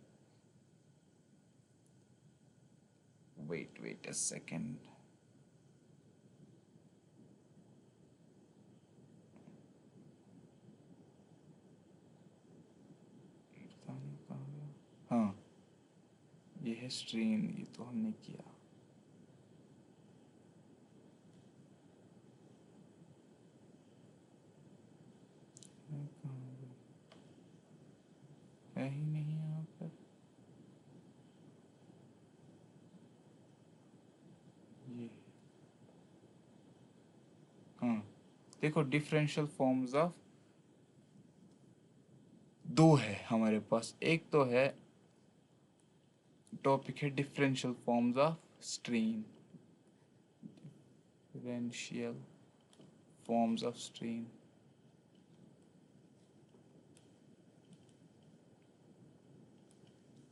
wait a second, हाँ ये है स्ट्रेन, ये तो हमने किया। है ही नहीं यहाँ पर, ये, हाँ देखो डिफरेंशियल फॉर्म्स ऑफ दो है हमारे पास, एक तो है टॉपिक है differential forms of strain, differential forms of strain.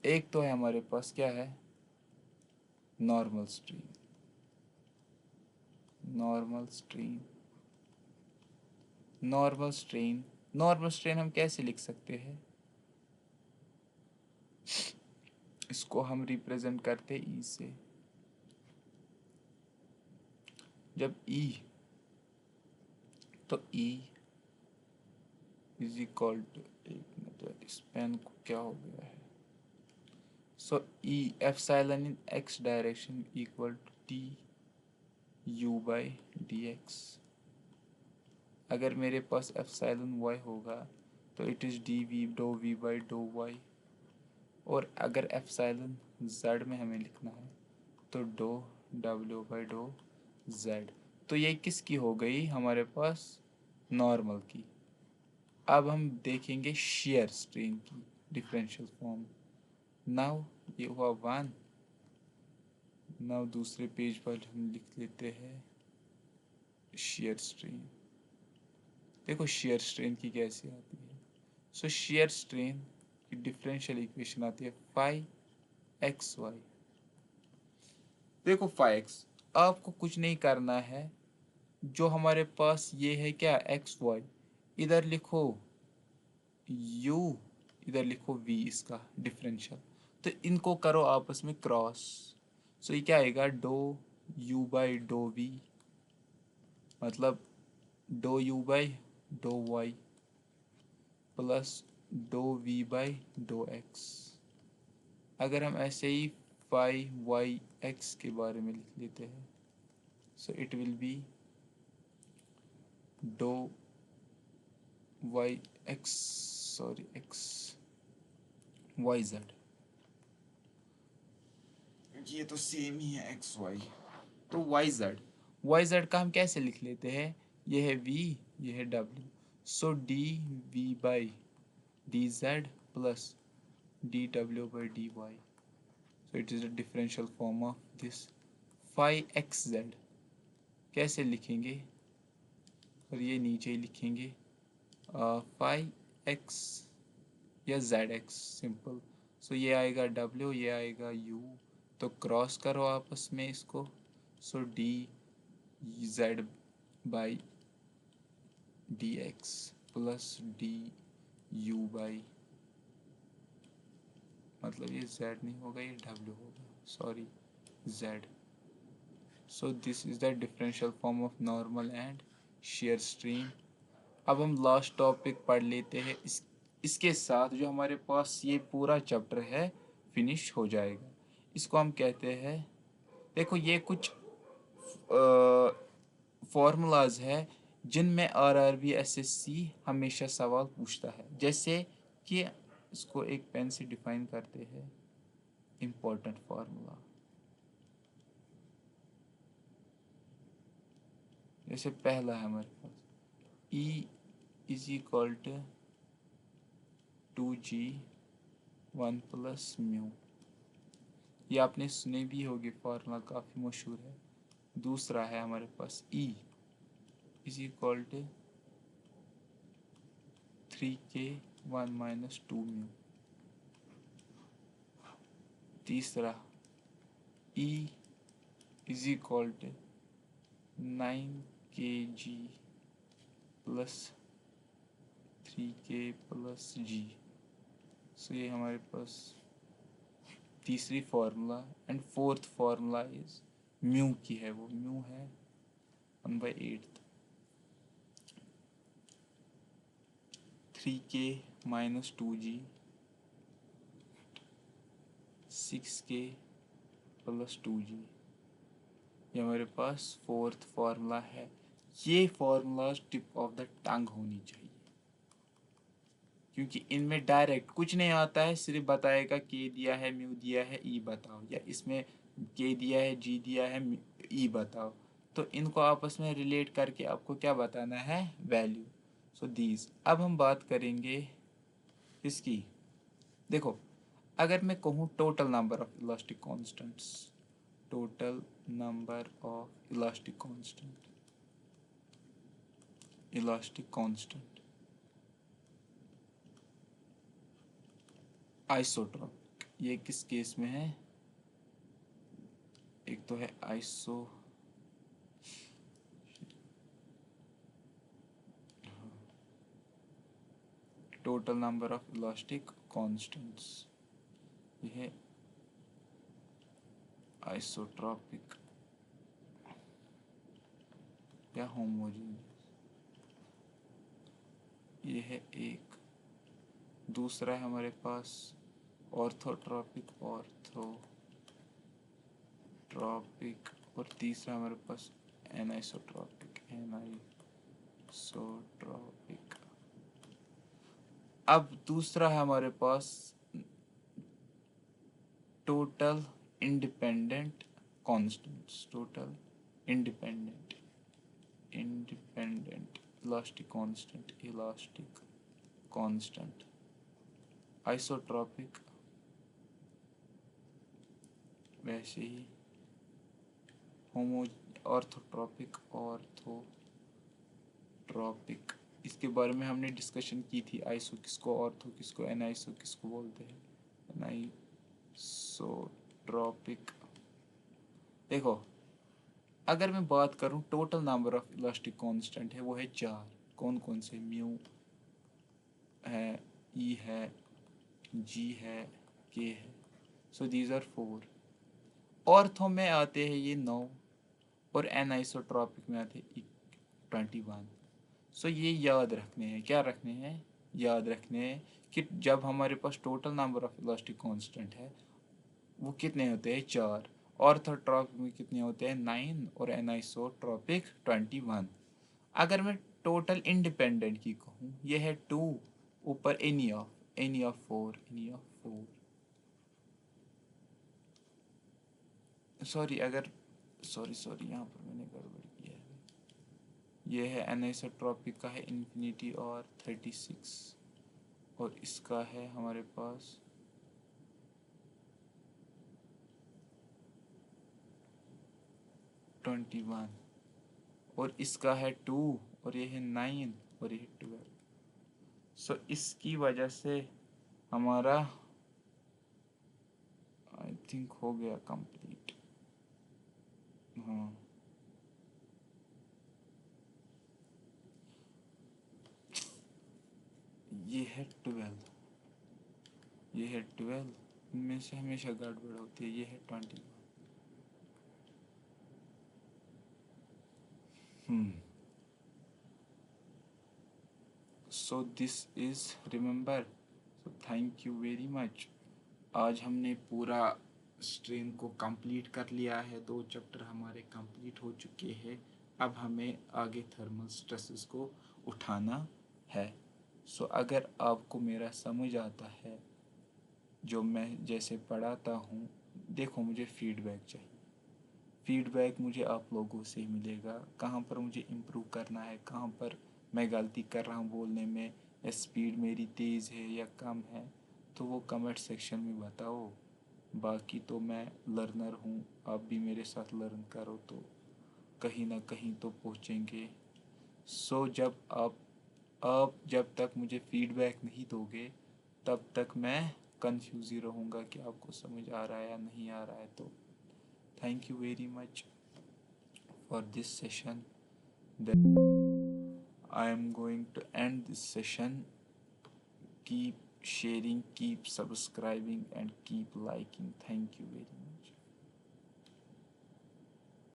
एक तो है हमारे पास क्या है, normal strain, normal strain, normal strain, normal strain हम कैसे लिख सकते हैं, इसको हम रिप्रेजेंट करते ई से, जब ई, तो ई इज इक्वल टू, एक मिनट यार इस पेन को क्या हो गया है, so E epsilon in X direction equal to T U by D X. अगर मेरे पास एप्सिलॉन वाई होगा तो it is D V do V by do Y, और अगर एप्सिलॉन जेड में हमें लिखना है तो do W by do Z. तो ये किसकी हो गई हमारे पास, नॉर्मल की। अब हम देखेंगे शेयर स्ट्रेन की डिफरेंशियल फॉर्म। नाउ ये हुआ वन, नाउ दूसरे पेज पर हम लिख लेते हैं शेयर स्ट्रेन। देखो शेयर स्ट्रेन की कैसे आती है, सो शेयर स्ट्रेन की डिफरेंशियल इक्वेशन आती है 5XY। देखो 5x, आपको कुछ नहीं करना है, जो हमारे पास ये है क्या XY, इधर लिखो u, इधर लिखो v, इसका डिफरेंशियल, तो इनको करो आपस में क्रॉस। सो ये क्या आएगा, डो u बाई डो v, मतलब डो u बाई डो y प्लस डो v बाई डो x। अगर हम ऐसे ही 5YX के बारे में लिख लेते हैं, सो इट विल बी डो Y X, sorry X Y Z, ये तो सेम ही है एक्स वाई। तो वाई जेड का हम कैसे लिख लेते हैं, ये है वी, ये है W, so D V by D Z plus D W by D Y, so it is a differential form of this five X Z. कैसे लिखेंगे, और ये नीचे ही लिखेंगे फाइव एक्स या जेड एक्स सिंपल। सो ये आएगा डब्ल्यू, ये आएगा यू, तो क्रॉस करो आपस में इसको, so D Z by D X plus D U by, मतलब ये जेड नहीं होगा, ये डब्ल्यू होगा, sorry Z. So this is the differential form of normal and shear stream. अब हम लास्ट टॉपिक पढ़ लेते हैं, इसके साथ जो हमारे पास ये पूरा चैप्टर है फिनिश हो जाएगा। इसको हम कहते हैं, देखो ये कुछ फॉर्मूलाज है जिनमें आरआरबी एसएससी हमेशा सवाल पूछता है, जैसे कि इसको एक पेन से डिफाइन करते हैं, इम्पोर्टेंट फार्मूला, जैसे पहला है हमारे पास E is equal to G one plus mu, ये आपने सुने भी होगी, फार्मूला काफ़ी मशहूर है। दूसरा है हमारे पास E is equal to three K one minus two mu. तीसरा E is equal to nine K G plus three K plus G. So ये हमारे पास तीसरी formula. And fourth formula is mu की है, वो म्यू है 1/8 three K minus two G six K plus two G, ये हमारे पास फोर्थ फार्मूला है। ये formula tip of the tongue होनी चाहिए, क्योंकि इनमें डायरेक्ट कुछ नहीं आता है, सिर्फ बताएगा के दिया है, म्यू दिया है, ई बताओ, या इसमें के दिया है, जी दिया है, ई बताओ। तो इनको आपस में रिलेट करके आपको क्या बताना है, वैल्यू। So these. अब हम बात करेंगे इसकी। देखो, अगर मैं कहूँ total number of elastic constants, total number of elastic constant isotropic, ये किस केस में है, एक तो है iso total number of elastic constants, ये है आइसोट्रोपिक या होमोजेनियस, ये है एक। दूसरा है हमारे पास ऑर्थोट्रोपिक, और तीसरा हमारे पास एनाइसोट्रोपिक। अब दूसरा है हमारे पास total independent constants, total independent elastic constant isotropic, वैसे ही होमो ऑर्थोट्रोपिक, इसके बारे में हमने डिस्कशन की थी, आइसो किसको, ऑर्थो किसको, एनाइसो किसको बोलते हैं, एनाइसोट्रोपिक। देखो, अगर मैं बात करूं total number of elastic constant है, वो है चार। कौन कौन से, म्यू है, ई है, जी है, के है। So these are four. Ortho में आते हैं ये 9, और एनाइसोट्रॉपिक में आते हैं 21। सो ये याद रखने हैं, क्या रखने हैं, याद रखने हैं कि जब हमारे पास total number of elastic constant है वो कितने होते हैं, 4। ऑर्थोट्रॉपिक में कितने होते हैं, 9, और एनाइसोट्रॉपिक 21। अगर मैं टोटल इंडिपेंडेंट की कहूँ, ये है 2 ऊपर एनी ऑफ 4 सॉरी अगर सॉरी यहाँ पर मैंने गड़बड़ किया है। ये है एनिसोट्रॉपिक का है इन्फिनिटी और 36, और इसका है हमारे पास 21, और इसका है 2, और ये है 9, और ये है 12। सो इसकी वजह से हमारा आई थिंक हो गया कंप्लीट। हाँ, ये है 12, ये है 12, इनमें से हमेशा गड़बड़ होती है। ये है 21। सो this is remember. So thank you very much. आज हमने पूरा स्ट्रेन को कंप्लीट कर लिया है, 2 चैप्टर हमारे कंप्लीट हो चुके हैं। अब हमें आगे थर्मल स्ट्रेसेस को उठाना है। सो अगर आपको मेरा समझ आता है जो मैं जैसे पढ़ाता हूँ, देखो मुझे फीडबैक चाहिए। फीडबैक मुझे आप लोगों से ही मिलेगा, कहाँ पर मुझे इम्प्रूव करना है, कहाँ पर मैं गलती कर रहा हूँ बोलने में, या स्पीड मेरी तेज़ है या कम है, तो वो कमेंट सेक्शन में बताओ। बाकी तो मैं लर्नर हूँ, आप भी मेरे साथ लर्न करो तो कहीं ना कहीं तो पहुँचेंगे। सो आप जब तक मुझे फीडबैक नहीं दोगे तब तक मैं कंफ्यूज ही रहूँगा कि आपको समझ आ रहा है या नहीं आ रहा है। तो thank you very much for this session. Then I am going to end this session. Keep sharing, keep subscribing, and keep liking. Thank you very much.